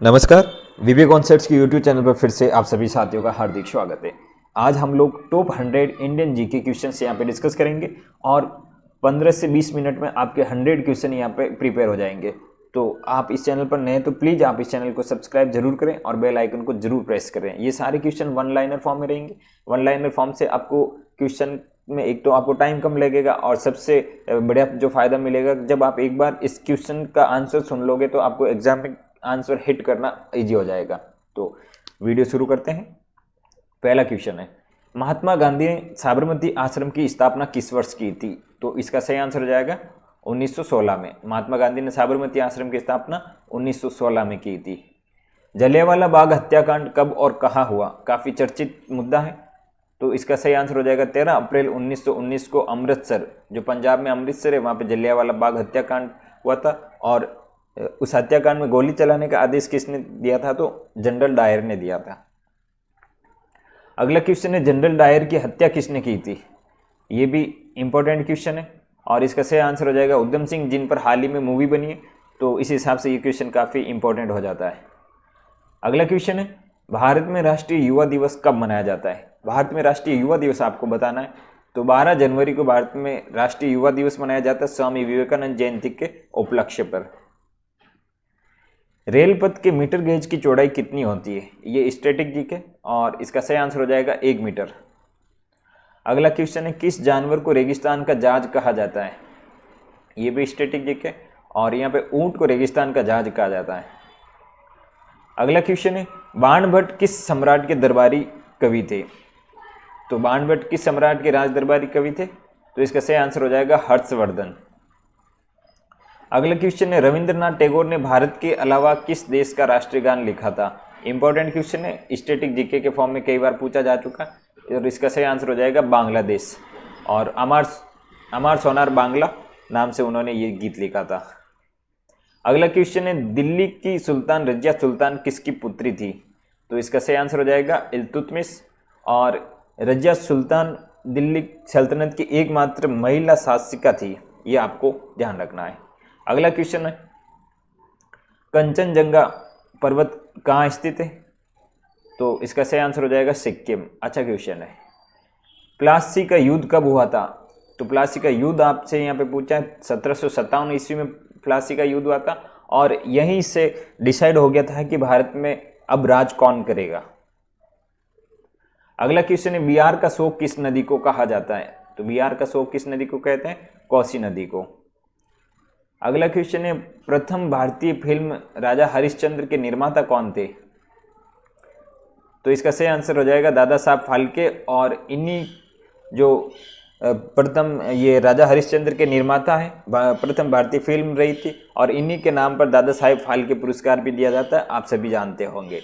नमस्कार। वीबी कॉन्सेप्ट्स की YouTube channel पर फिर से आप सभी साथियों का हार्दिक स्वागत है। आज हम लोग टॉप 100 इंडियन जीके क्वेश्चंस यहाँ पे डिस्कस करेंगे और 15 से 20 मिनट में आपके 100 क्वेश्चन यहाँ पे प्रिपेयर हो जाएंगे। तो आप इस चैनल पर नए हैं तो प्लीज़ आप इस चैनल को सब्सक्राइब जरूर करें और बेल आइकन को जरूर प्रेस करें। ये सारे क्वेश्चन वन लाइनर फॉर्म में रहेंगे। वन लाइनर फॉर्म से आपको क्वेश्चन में एक तो आपको टाइम कम लगेगा और सबसे बढ़िया जो फायदा मिलेगा, जब आप एक बार इस क्वेश्चन का आंसर सुन लोगे तो आपको एग्जाम में आंसर हिट करना इजी हो जाएगा। तो वीडियो शुरू करते हैं। पहला क्वेश्चन है, महात्मा गांधी ने साबरमती आश्रम की स्थापना किस वर्ष की थी? तो इसका सही आंसर हो जाएगा 1916 में। महात्मा गांधी ने साबरमती आश्रम की स्थापना 1916 में की थी। जलियांवाला बाग हत्याकांड कब और कहाँ हुआ? काफ़ी चर्चित मुद्दा है। तो इसका सही आंसर हो जाएगा 13 अप्रैल 1919 को अमृतसर, जो पंजाब में अमृतसर है, वहाँ पे जलियांवाला बाग हत्याकांड हुआ था। और उस हत्याकांड में गोली चलाने का आदेश किसने दिया था? तो जनरल डायर ने दिया था। अगला क्वेश्चन है, जनरल डायर की हत्या किसने की थी? ये भी इंपॉर्टेंट क्वेश्चन है और इसका सही आंसर हो जाएगा उधम सिंह, जिन पर हाल ही में मूवी बनी है। तो इस हिसाब से ये क्वेश्चन काफ़ी इंपॉर्टेंट हो जाता है। अगला क्वेश्चन है, भारत में राष्ट्रीय युवा दिवस कब मनाया जाता है? भारत में राष्ट्रीय युवा दिवस आपको बताना है। तो 12 जनवरी को भारत में राष्ट्रीय युवा दिवस मनाया जाता है, स्वामी विवेकानंद जयंती के उपलक्ष्य पर। रेल पथ के मीटर गेज की चौड़ाई कितनी होती है? ये स्टैटिक जीके और इसका सही आंसर हो जाएगा 1 मीटर। अगला क्वेश्चन है, किस जानवर को रेगिस्तान का जहाज कहा जाता है? ये भी स्टैटिक जीके और यहाँ पे ऊंट को रेगिस्तान का जहाज कहा जाता है। अगला क्वेश्चन है, बाणभट्ट किस सम्राट के दरबारी कवि थे? तो बाणभट्ट किस सम्राट के राज दरबारी कवि थे? तो इसका सही आंसर हो जाएगा हर्षवर्धन। अगला क्वेश्चन है, रविंद्रनाथ टैगोर ने भारत के अलावा किस देश का राष्ट्रीय गान लिखा था? इंपॉर्टेंट क्वेश्चन है, स्टैटिक जीके के फॉर्म में कई बार पूछा जा चुका है और इसका सही आंसर हो जाएगा बांग्लादेश। और अमार सोनार बांग्ला नाम से उन्होंने ये गीत लिखा था। अगला क्वेश्चन है, दिल्ली की सुल्तान रजिया सुल्तान किसकी पुत्री थी? तो इसका सही आंसर हो जाएगा इल्तुतमिश। और रजिया सुल्तान दिल्ली सल्तनत की एकमात्र महिला शासिका थी, ये आपको ध्यान रखना है। अगला क्वेश्चन है, कंचनजंगा पर्वत कहाँ स्थित है? तो इसका सही आंसर हो जाएगा सिक्किम। अच्छा क्वेश्चन है, प्लासी का युद्ध कब हुआ था? तो प्लासी का युद्ध आपसे यहाँ पे पूछा है, 1757 ईस्वी में प्लासी का युद्ध हुआ था और यहीं से डिसाइड हो गया था कि भारत में अब राज कौन करेगा। अगला क्वेश्चन है, बिहार का शोक किस नदी को कहा जाता है? तो बिहार का शोक किस नदी को कहते हैं? कोसी नदी को। अगला क्वेश्चन है, प्रथम भारतीय फिल्म राजा हरिश्चंद्र के निर्माता कौन थे? तो इसका सही आंसर हो जाएगा दादा साहब फाल्के। और इन्हीं जो प्रथम ये राजा हरिश्चंद्र के निर्माता है, प्रथम भारतीय फिल्म रही थी और इन्हीं के नाम पर दादा साहब फाल्के पुरस्कार भी दिया जाता है, आप सभी जानते होंगे।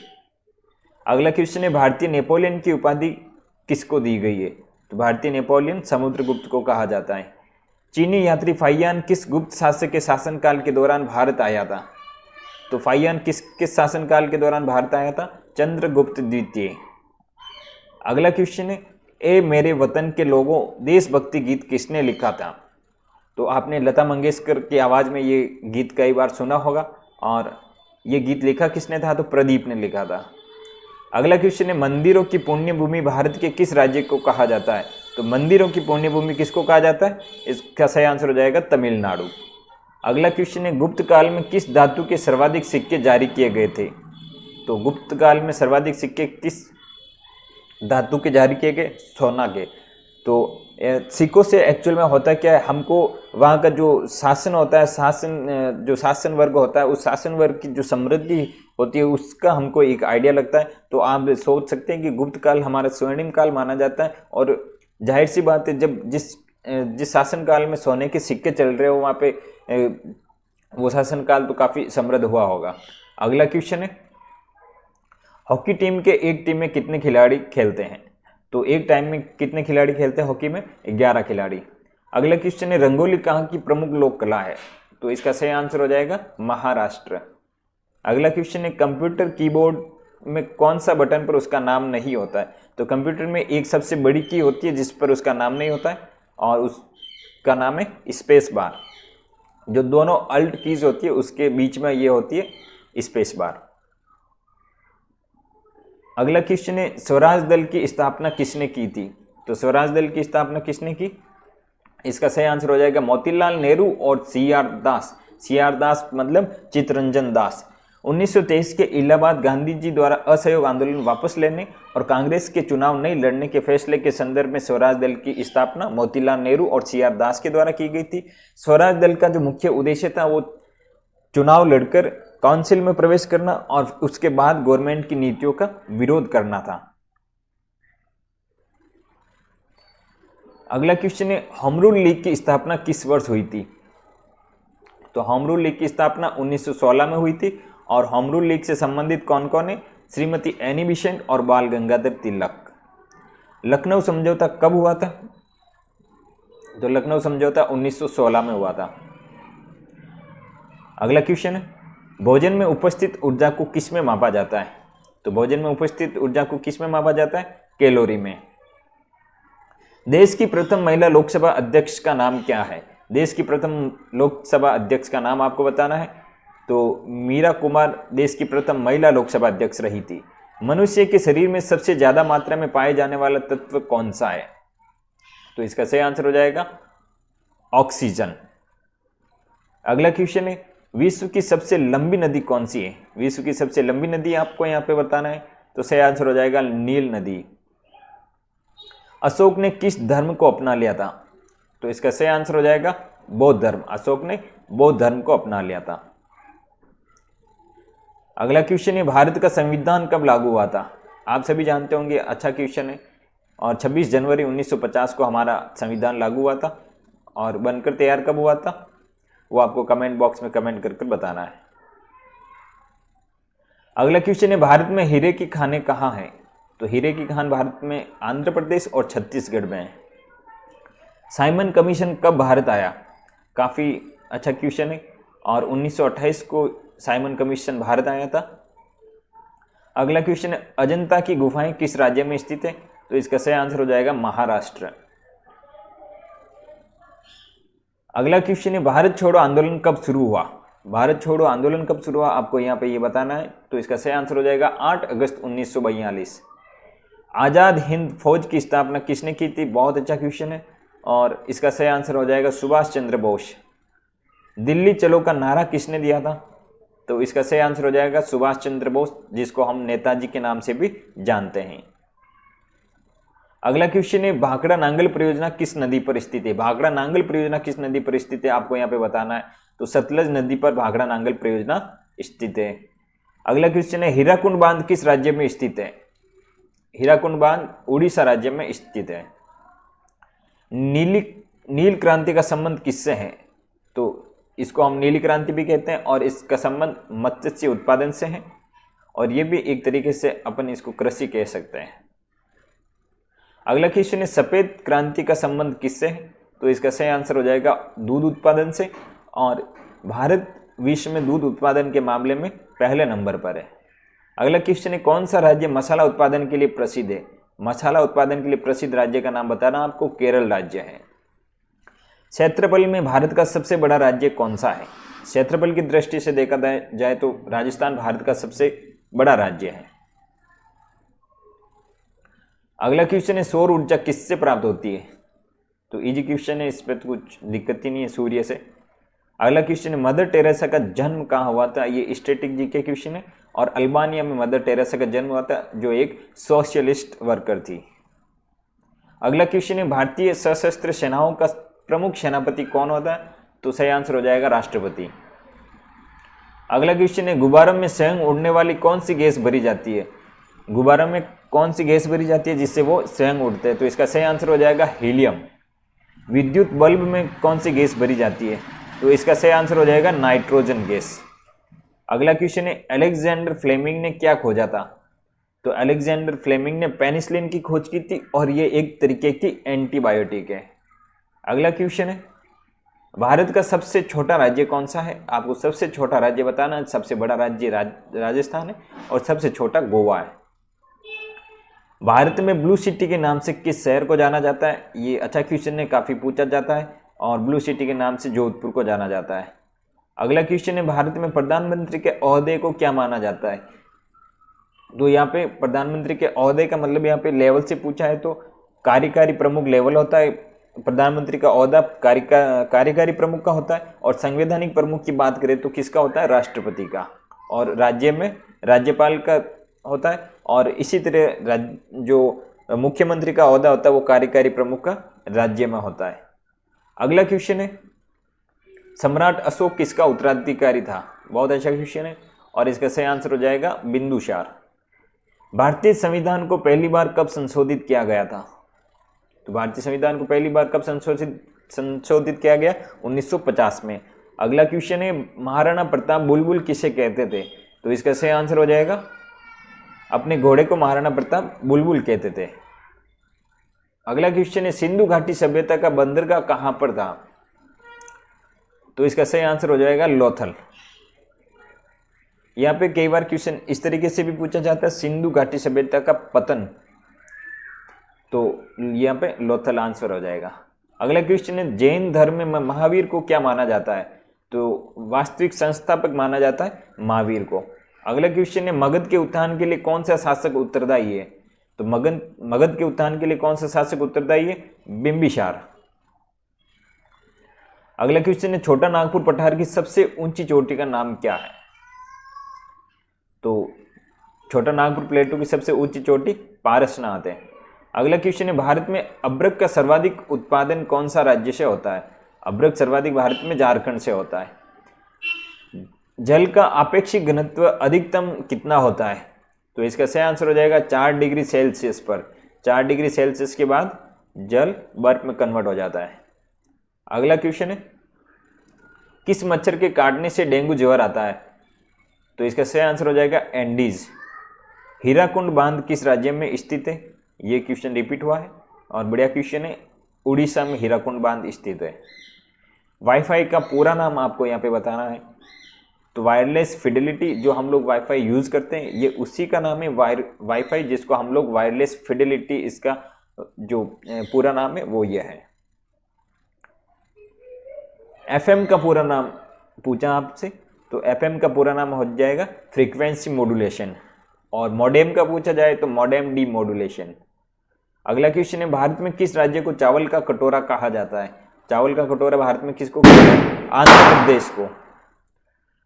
अगला क्वेश्चन है, भारतीय नेपोलियन की उपाधि किसको दी गई है? तो भारतीय नेपोलियन समुद्रगुप्त को कहा जाता है। चीनी यात्री फाहियान किस गुप्त शासक के शासनकाल के दौरान भारत आया था? तो फाहियान किस शासनकाल के दौरान भारत आया था? चंद्रगुप्त द्वितीय। अगला क्वेश्चन है, ए मेरे वतन के लोगों देशभक्ति गीत किसने लिखा था? तो आपने लता मंगेशकर की आवाज़ में ये गीत कई बार सुना होगा और ये गीत लिखा किसने था? तो प्रदीप ने लिखा था। अगला क्वेश्चन है, मंदिरों की पुण्य भूमि भारत के किस राज्य को कहा जाता है? तो मंदिरों की पुण्य भूमि किसको कहा जाता है? इसका सही आंसर हो जाएगा तमिलनाडु। अगला क्वेश्चन है, गुप्त काल में किस धातु के सर्वाधिक सिक्के जारी किए गए थे? तो गुप्त काल में सर्वाधिक सिक्के किस धातु के जारी किए गए? सोना के। तो सिक्कों से एक्चुअल में होता क्या है, हमको वहाँ का जो शासन होता है, जो शासन वर्ग होता है, उस शासन वर्ग की जो समृद्धि होती है उसका हमको एक आइडिया लगता है। तो आप सोच सकते हैं कि गुप्त काल हमारा स्वर्णिम काल माना जाता है और जाहिर सी बात है, जब जिस शासन काल में सोने के सिक्के चल रहे हो वहाँ पे वो शासन काल तो काफ़ी समृद्ध हुआ होगा। अगला क्वेश्चन है, हॉकी टीम के एक टीम में कितने खिलाड़ी खेलते हैं? तो एक टाइम में कितने खिलाड़ी खेलते हैं हॉकी में? 11 खिलाड़ी। अगला क्वेश्चन है, रंगोली कहाँ की प्रमुख लोक कला है? तो इसका सही आंसर हो जाएगा महाराष्ट्र। अगला क्वेश्चन है, कंप्यूटर कीबोर्ड में कौन सा बटन पर उसका नाम नहीं होता है? तो कंप्यूटर में एक सबसे बड़ी की होती है जिस पर उसका नाम नहीं होता है और उसका नाम है स्पेस बार। जो दोनों अल्ट कीज होती है उसके बीच में ये होती है स्पेस बार। अगला क्वेश्चन है स्वराज दल की स्थापना किसने की थी? तो स्वराज दल की स्थापना किसने की? इसका सही आंसर हो जाएगा मोतीलाल नेहरू और सीआर दास। सीआर दास मतलब चित्तरंजन दास। 1923 के इलाहाबाद गांधी जी द्वारा असहयोग आंदोलन वापस लेने और कांग्रेस के चुनाव नहीं लड़ने के फैसले के संदर्भ में स्वराज दल की स्थापना मोतीलाल नेहरू और सीआर दास के द्वारा की गई थी। स्वराज दल का जो मुख्य उद्देश्य था वो चुनाव लड़कर काउंसिल में प्रवेश करना और उसके बाद गवर्नमेंट की नीतियों का विरोध करना था। अगला क्वेश्चन है होम रूल लीग की स्थापना किस वर्ष हुई थी? तो होम रूल लीग की स्थापना 1916 में हुई थी और होम रूल लीग से संबंधित कौन कौन है? श्रीमती एनी बेसेंट और बाल गंगाधर तिलक। लखनऊ समझौता कब हुआ था? तो लखनऊ समझौता 1916 में हुआ था। अगला क्वेश्चन है भोजन में उपस्थित ऊर्जा को किस में मापा जाता है? तो भोजन में उपस्थित ऊर्जा को किस में मापा जाता है? कैलोरी में। देश की प्रथम महिला लोकसभा अध्यक्ष का नाम क्या है? देश की प्रथम लोकसभा अध्यक्ष का नाम आपको बताना है। तो मीरा कुमार देश की प्रथम महिला लोकसभा अध्यक्ष रही थी। मनुष्य के शरीर में सबसे ज्यादा मात्रा में पाए जाने वाला तत्व कौन सा है? तो इसका सही आंसर हो जाएगा ऑक्सीजन। अगला क्वेश्चन है विश्व की सबसे लंबी नदी कौन सी है? विश्व की सबसे लंबी नदी आपको यहां पे बताना है। तो सही आंसर हो जाएगा नील नदी। अशोक ने किस धर्म को अपना लिया था? तो इसका सही आंसर हो जाएगा बौद्ध धर्म। अशोक ने बौद्ध धर्म को अपना लिया था। अगला क्वेश्चन है भारत का संविधान कब लागू हुआ था? आप सभी जानते होंगे, अच्छा क्वेश्चन है। और 26 जनवरी 1950 को हमारा संविधान लागू हुआ था। और बनकर तैयार कब हुआ था वो आपको कमेंट बॉक्स में कमेंट करके बताना है। अगला क्वेश्चन है भारत में हीरे की खानें कहाँ हैं? तो हीरे की खान भारत में आंध्र प्रदेश और छत्तीसगढ़ में है। साइमन कमीशन कब भारत आया? काफ़ी अच्छा क्वेश्चन है। और 1928 को साइमन कमीशन भारत आया था। अगला क्वेश्चन है अजंता की गुफाएं किस राज्य में स्थित है? तो इसका सही आंसर हो जाएगा महाराष्ट्र। अगला क्वेश्चन है भारत छोड़ो आंदोलन कब शुरू हुआ? भारत छोड़ो आंदोलन कब शुरू हुआ आपको यहाँ पे ये बताना है। तो इसका सही आंसर हो जाएगा 8 अगस्त 1942। आज़ाद हिंद फौज की स्थापना किसने की थी? बहुत अच्छा क्वेश्चन है और इसका सही आंसर हो जाएगा सुभाष चंद्र बोस। दिल्ली चलो का नारा किसने दिया था? तो इसका सही आंसर हो जाएगा सुभाष चंद्र बोस, जिसको हम नेताजी के नाम से भी जानते हैं। अगला क्वेश्चन है भाखड़ा नांगल परियोजना किस नदी पर स्थित है? भाखड़ा नांगल परियोजना किस नदी पर स्थित है आपको यहाँ पे बताना है। तो सतलज नदी पर भाखड़ा नांगल परियोजना स्थित है। अगला क्वेश्चन है हीराकुंड बांध किस राज्य में स्थित है? हीराकुंड बांध उड़ीसा राज्य में स्थित है। नील क्रांति का संबंध किससे है? तो इसको हम नीली क्रांति भी कहते हैं और इसका संबंध मत्स्य उत्पादन से है और ये भी एक तरीके से अपन इसको कृषि कह सकते हैं। अगला क्वेश्चन है सफेद क्रांति का संबंध किससे है? तो इसका सही आंसर हो जाएगा दूध उत्पादन से और भारत विश्व में दूध उत्पादन के मामले में पहले नंबर पर है। अगला क्वेश्चन है कौन सा राज्य मसाला उत्पादन के लिए प्रसिद्ध है? मसाला उत्पादन के लिए प्रसिद्ध राज्य का नाम बताना आपको केरल राज्य है। क्षेत्रफल में भारत का सबसे बड़ा राज्य कौन सा है? क्षेत्रफल की दृष्टि से देखा जाए तो राजस्थान भारत का सबसे बड़ा राज्य है। अगला क्वेश्चन है सौर ऊर्जा किससे प्राप्त होती है? तो इजी क्वेश्चन है, इस पर तो कुछ दिक्कत ही नहीं है, सूर्य से। अगला क्वेश्चन है मदर टेरेसा का जन्म कहाँ हुआ था? ये स्टैटिक जीके क्वेश्चन है और अल्बानिया में मदर टेरेसा का जन्म हुआ था, जो एक सोशलिस्ट वर्कर थी। अगला क्वेश्चन है भारतीय सशस्त्र सेनाओं का प्रमुख सेनापति कौन होता है? तो सही आंसर हो जाएगा राष्ट्रपति। अगला क्वेश्चन है गुब्बारों में स्वयं उड़ने वाली कौन सी गैस भरी जाती है? गुब्बारों में कौन सी गैस भरी जाती है जिससे वो स्वयं उड़ते हैं? तो इसका सही आंसर हो जाएगा हीलियम। विद्युत बल्ब में कौन सी गैस भरी जाती है? तो इसका सही आंसर हो जाएगा नाइट्रोजन गैस। अगला क्वेश्चन है अलेक्जेंडर फ्लेमिंग ने क्या खोजा था? तो अलेक्जेंडर फ्लेमिंग ने पेनिसिलिन की खोज की थी और ये एक तरीके की एंटीबायोटिक है। अगला क्वेश्चन है भारत का सबसे छोटा राज्य कौन सा है? आपको सबसे छोटा राज्य बताना है। सबसे बड़ा राज्य राजस्थान है और सबसे छोटा गोवा है। भारत में ब्लू सिटी के नाम से किस शहर को जाना जाता है? ये अच्छा क्वेश्चन है, काफ़ी पूछा जाता है और ब्लू सिटी के नाम से जोधपुर को जाना जाता है। अगला क्वेश्चन है भारत में प्रधानमंत्री के ओहदे को क्या माना जाता है? तो यहाँ पे प्रधानमंत्री के ओहदे का मतलब यहाँ पे लेवल से पूछा है तो कार्यकारी प्रमुख लेवल होता है, प्रधानमंत्री का ओहदा कार्यकारी प्रमुख का होता है, और संवैधानिक प्रमुख की बात करें तो किसका होता है, राष्ट्रपति का, और राज्य में राज्यपाल का होता है, और इसी तरह जो मुख्यमंत्री का ओहदा होता है वो कार्यकारी प्रमुख का राज्य में होता है। अगला क्वेश्चन है, सम्राट अशोक किसका उत्तराधिकारी था? बहुत अच्छा क्वेश्चन है और इसका सही आंसर हो जाएगा बिंदुसार। भारतीय संविधान को पहली बार कब संशोधित किया गया था? तो भारतीय संविधान को पहली बार कब संशोधित किया गया? 1950 में। अगला क्वेश्चन है, महाराणा प्रताप बुलबुल किसे कहते थे? तो इसका सही आंसर हो जाएगा, अपने घोड़े को महाराणा प्रताप बुलबुल कहते थे। अगला क्वेश्चन है, सिंधु घाटी सभ्यता का बंदरगाह कहां पर था? तो इसका सही आंसर हो जाएगा लोथल। यहाँ पे कई बार क्वेश्चन इस तरीके से भी पूछा जाता है, सिंधु घाटी सभ्यता का पतन, तो यहाँ पे लोथल आंसर हो जाएगा। अगला क्वेश्चन है, जैन धर्म में महावीर को क्या माना जाता है? तो वास्तविक संस्थापक माना जाता है महावीर को। अगला क्वेश्चन है, मगध के उत्थान के लिए कौन सा शासक उत्तरदायी है? तो मगध के उत्थान के लिए कौन सा शासक उत्तरदायी है? बिंबिसार। अगला क्वेश्चन है, छोटा नागपुर पठार की सबसे ऊंची चोटी का नाम क्या है? तो छोटा नागपुर प्लेटू की सबसे ऊंची चोटी पारसनाथ है। अगला क्वेश्चन है, भारत में अब्रक का सर्वाधिक उत्पादन कौन सा राज्य से होता है? अब्रक सर्वाधिक भारत में झारखंड से होता है। जल का आपेक्षिक घनत्व अधिकतम कितना होता है? तो इसका सही आंसर हो जाएगा 4 डिग्री सेल्सियस पर। 4 डिग्री सेल्सियस के बाद जल बर्फ में कन्वर्ट हो जाता है। अगला क्वेश्चन है, किस मच्छर के काटने से डेंगू ज्वर आता है? तो इसका सही आंसर हो जाएगा एंडीज। हीराकुंड बांध किस राज्य में स्थित है? ये क्वेश्चन रिपीट हुआ है और बढ़िया क्वेश्चन है, उड़ीसा में हीराकुंड बांध स्थित है। वाईफाई का पूरा नाम आपको यहाँ पे बताना है। तो वायरलेस फिडेलिटी, जो हम लोग वाईफाई यूज करते हैं, ये उसी का नाम है वाईफाई, जिसको हम लोग वायरलेस फिडेलिटी, इसका जो पूरा नाम है वो ये है। एफएम का पूरा नाम पूछा आपसे, तो एफएम का पूरा नाम हो जाएगा फ्रीक्वेंसी मॉड्यूलेशन, और मॉडेम का पूछा जाए तो मॉडेम डी मॉड्यूलेशन। अगला क्वेश्चन है, भारत में किस राज्य को चावल का कटोरा कहा जाता है? चावल का कटोरा भारत में किसको कहते हैं? आंध्र प्रदेश को।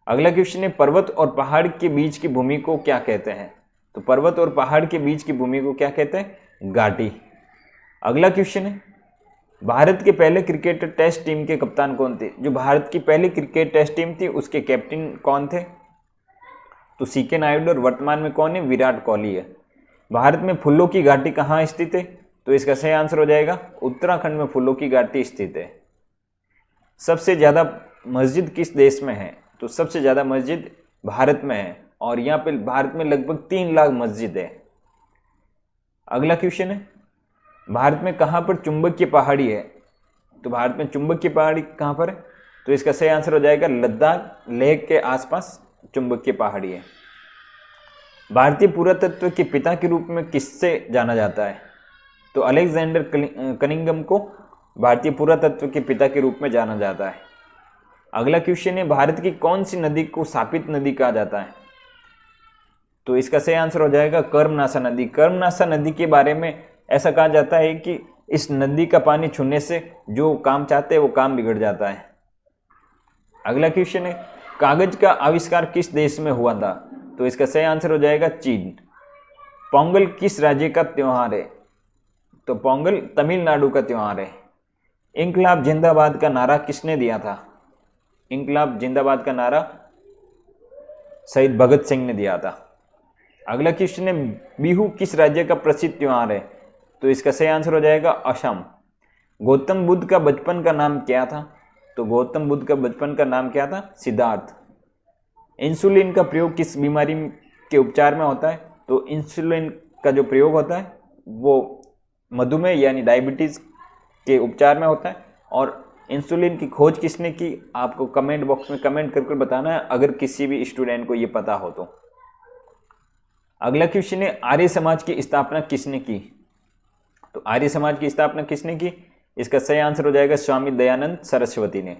अगला क्वेश्चन है, पर्वत और पहाड़ के बीच की भूमि को क्या कहते हैं? तो पर्वत और पहाड़ के बीच की भूमि को क्या कहते हैं? घाटी। अगला क्वेश्चन है, भारत के पहले क्रिकेट टेस्ट टीम के कप्तान कौन थे? जो भारत की पहली क्रिकेट टेस्ट टीम थी उसके कैप्टन कौन थे? तो सीके नायडू, और वर्तमान में कौन है? विराट कोहली है। भारत में फूलों की घाटी कहाँ स्थित है? तो इसका सही आंसर हो जाएगा उत्तराखंड में फूलों की घाटी स्थित है। सबसे ज्यादा मस्जिद किस देश में है? तो सबसे ज्यादा मस्जिद भारत में है, और यहाँ पे भारत में लगभग 3 लाख मस्जिद है। अगला क्वेश्चन है, भारत में कहाँ पर चुंबकीय पहाड़ी है? तो भारत में चुंबकीय पहाड़ी कहाँ पर है? तो इसका सही आंसर हो जाएगा लद्दाख, लेह के आसपास चुंबकीय पहाड़ी है। भारतीय पुरातत्व के पिता के रूप में किससे जाना जाता है? तो अलेक्जेंडर कनिंघम को भारतीय पुरातत्व के पिता के रूप में जाना जाता है। अगला क्वेश्चन है, भारत की कौन सी नदी को शापित नदी कहा जाता है? तो इसका सही आंसर हो जाएगा कर्मनाशा नदी। कर्मनाशा नदी के बारे में ऐसा कहा जाता है कि इस नदी का पानी छूने से जो काम चाहते हैं वो काम बिगड़ जाता है। अगला क्वेश्चन है, कागज का आविष्कार किस देश में हुआ था? तो इसका सही आंसर हो जाएगा चीन। पोंगल किस राज्य का त्योहार है? तो पोंगल तमिलनाडु का त्योहार है। इंकलाब जिंदाबाद का नारा किसने दिया था? इंकलाब जिंदाबाद का नारा शहीद भगत सिंह ने दिया था। अगला क्वेश्चन है, बिहू किस राज्य का प्रसिद्ध त्योहार है? तो इसका सही आंसर हो जाएगा असम। गौतम बुद्ध का बचपन का नाम क्या था? तो गौतम बुद्ध का बचपन का नाम क्या था? सिद्धार्थ। इंसुलिन का प्रयोग किस बीमारी के उपचार में होता है? तो इंसुलिन का जो प्रयोग होता है वो मधुमेह यानी डायबिटीज के उपचार में होता है। और इंसुलिन की खोज किसने की? आपको कमेंट बॉक्स में कमेंट करके बताना है अगर किसी भी स्टूडेंट को ये पता हो तो। अगला क्वेश्चन है, आर्य समाज की स्थापना किसने की? तो आर्य समाज की स्थापना किसने की? इसका सही आंसर हो जाएगा स्वामी दयानंद सरस्वती ने।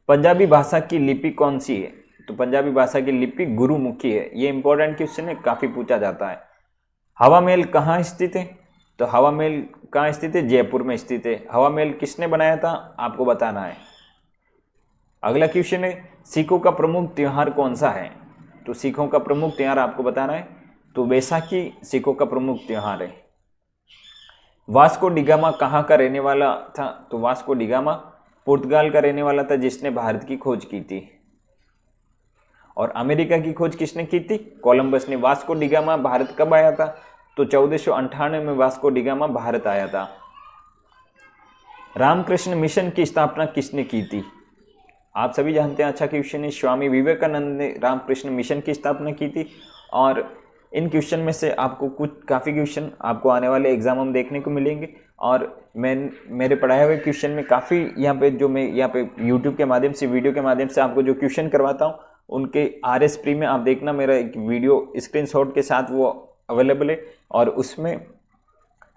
पंजाबी भाषा की लिपि कौन सी है? तो पंजाबी भाषा की लिपि गुरुमुखी है। ये इंपॉर्टेंट क्वेश्चन है, काफ़ी पूछा जाता है। हवा महल कहाँ स्थित है? तो हवा महल कहाँ स्थित है? जयपुर में स्थित है। हवा महल किसने बनाया था? आपको बताना है। अगला क्वेश्चन है, सिखों का प्रमुख त्यौहार कौन सा है? तो सिखों का प्रमुख त्यौहार आपको बताना है। तो बैसाखी सिखों का प्रमुख त्यौहार है। वास्को डिगामा कहाँ का रहने वाला था? तो वास्को डिगामा पुर्तगाल का रहने वाला था, जिसने भारत की खोज की थी। और अमेरिका की खोज किसने की थी? कोलंबस ने। वास्को डिगामा भारत कब आया था? तो 1498 में वास्को डिगामा भारत आया था। रामकृष्ण मिशन की स्थापना किसने की थी? आप सभी जानते हैं, अच्छा क्वेश्चन है। स्वामी विवेकानंद ने रामकृष्ण मिशन की स्थापना की थी। और इन क्वेश्चन में से आपको कुछ काफ़ी क्वेश्चन आपको आने वाले एग्जाम में देखने को मिलेंगे। और मेरे पढ़ाए हुए क्वेश्चन में काफ़ी यहाँ पे जो मैं यहाँ पे यूट्यूब के माध्यम से, वीडियो के माध्यम से आपको जो क्वेश्चन करवाता हूँ, उनके RS प्री में आप देखना, मेरा एक वीडियो स्क्रीनशॉट के साथ वो अवेलेबल है। और उसमें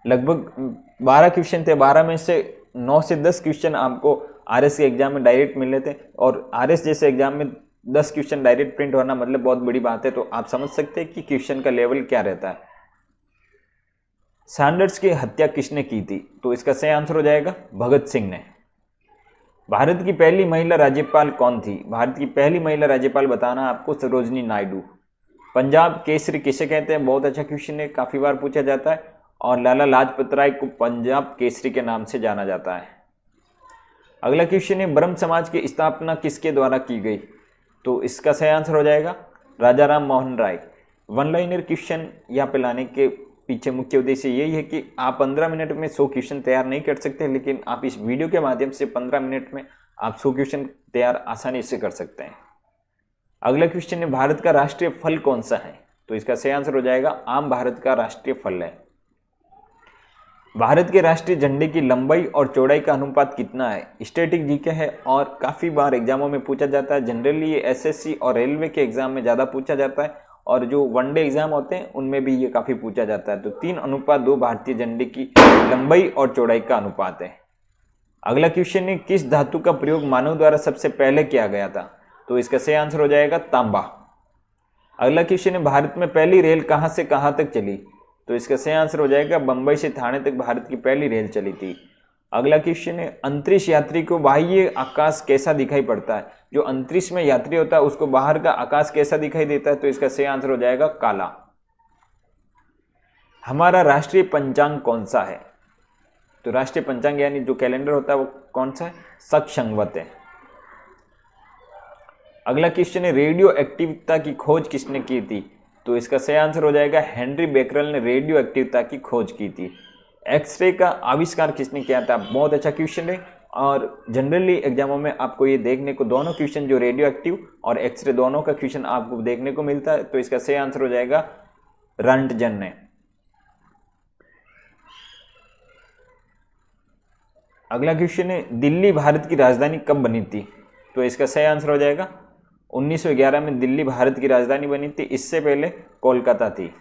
लगभग 12 क्वेश्चन थे। 12 में से 9 से 10 क्वेश्चन आपको RS के एग्जाम में डायरेक्ट मिल रहे थे। और RS जैसे एग्जाम में 10 क्वेश्चन डायरेक्ट प्रिंट होना मतलब बहुत बड़ी बात है। तो आप समझ सकते हैं कि क्वेश्चन का लेवल क्या रहता है। सैंडर्स की हत्या किसने की थी? तो इसका सही आंसर हो जाएगा भगत सिंह ने। भारत की पहली महिला राज्यपाल कौन थी? भारत की पहली महिला राज्यपाल बताना आपको, सरोजनी नायडू। पंजाब केसरी किसे कहते हैं? बहुत अच्छा क्वेश्चन है, काफी बार पूछा जाता है। और लाला लाजपत राय को पंजाब केसरी के नाम से जाना जाता है। अगला क्वेश्चन है, ब्रह्म समाज की स्थापना किसके द्वारा की गई? तो इसका सही आंसर हो जाएगा राजा Ram Mohan Roy. One liner question यहाँ पे लाने के पीछे मुख्य उद्देश्य यही है कि आप 15 मिनट में 100 क्वेश्चन तैयार नहीं कर सकते, लेकिन आप इस वीडियो के माध्यम से 15 मिनट में आप 100 क्वेश्चन तैयार आसानी से कर सकते हैं। अगला क्वेश्चन है, भारत का राष्ट्रीय फल कौन सा है? तो इसका सही आंसर हो जाएगा आम भारत का राष्ट्रीय फल है। भारत के राष्ट्रीय झंडे की लंबाई और चौड़ाई का अनुपात कितना है? स्टैटिक जीके है और काफी बार एग्जामों में पूछा जाता है। जनरली ये SSC और रेलवे के एग्जाम में ज्यादा पूछा जाता है, और जो वनडे एग्जाम होते हैं उनमें भी ये काफी पूछा जाता है। तो 3:2 भारतीय झंडे की लंबाई और चौड़ाई का अनुपात है। अगला क्वेश्चन है, किस धातु का प्रयोग मानव द्वारा सबसे पहले किया गया था? तो इसका सही आंसर हो जाएगा तांबा। अगला क्वेश्चन है, भारत में पहली रेल कहां से कहां तक चली? तो इसका सही आंसर हो जाएगा बंबई से थाने तक भारत की पहली रेल चली थी। अगला क्वेश्चन है, अंतरिक्ष यात्री को बाह्य आकाश कैसा दिखाई पड़ता है? जो अंतरिक्ष में यात्री होता है उसको बाहर का आकाश कैसा दिखाई देता है? तो इसका सही आंसर हो जाएगा काला। हमारा राष्ट्रीय पंचांग कौन सा है? तो राष्ट्रीय पंचांग यानी जो कैलेंडर होता है वो कौन सा है? सक्षंवत है। अगला क्वेश्चन है, रेडियो एक्टिविटी की खोज किसने की थी? तो इसका सही आंसर हो जाएगा हेनरी बेकरल ने रेडियो एक्टिविटी की खोज की थी। एक्सरे का आविष्कार किसने किया था? बहुत अच्छा क्वेश्चन है, और जनरली एग्जामों में आपको ये देखने को दोनों क्वेश्चन, जो रेडियो एक्टिव और एक्सरे दोनों का क्वेश्चन आपको देखने को मिलता है। तो इसका सही आंसर हो जाएगा रंटजन ने। अगला क्वेश्चन है, दिल्ली भारत की राजधानी कब बनी थी? तो इसका सही आंसर हो जाएगा 1911 में दिल्ली भारत की राजधानी बनी थी। इससे पहले कोलकाता थी।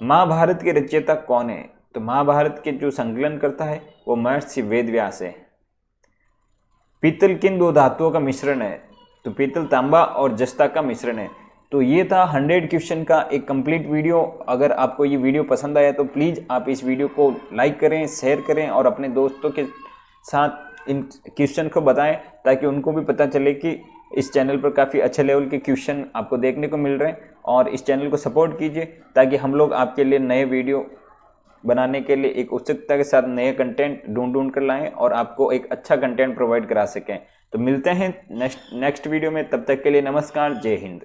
महाभारत के रचयिता कौन है? तो महाभारत के जो संकलन करता है वो महर्षि वेदव्यास है। पीतल किन दो धातुओं का मिश्रण है? तो पीतल तांबा और जस्ता का मिश्रण है। तो ये था 100 क्वेश्चन का एक कंप्लीट वीडियो। अगर आपको ये वीडियो पसंद आया तो प्लीज़ आप इस वीडियो को लाइक करें, शेयर करें और अपने दोस्तों के साथ इन क्वेश्चन को बताएं, ताकि उनको भी पता चले कि इस चैनल पर काफ़ी अच्छे लेवल के क्वेश्चन आपको देखने को मिल रहे हैं। और इस चैनल को सपोर्ट कीजिए, ताकि हम लोग आपके लिए नए वीडियो बनाने के लिए एक उत्सुकता के साथ नए कंटेंट ढूंढ कर लाएं और आपको एक अच्छा कंटेंट प्रोवाइड करा सकें। तो मिलते हैं नेक्स्ट वीडियो में, तब तक के लिए नमस्कार, जय हिंद।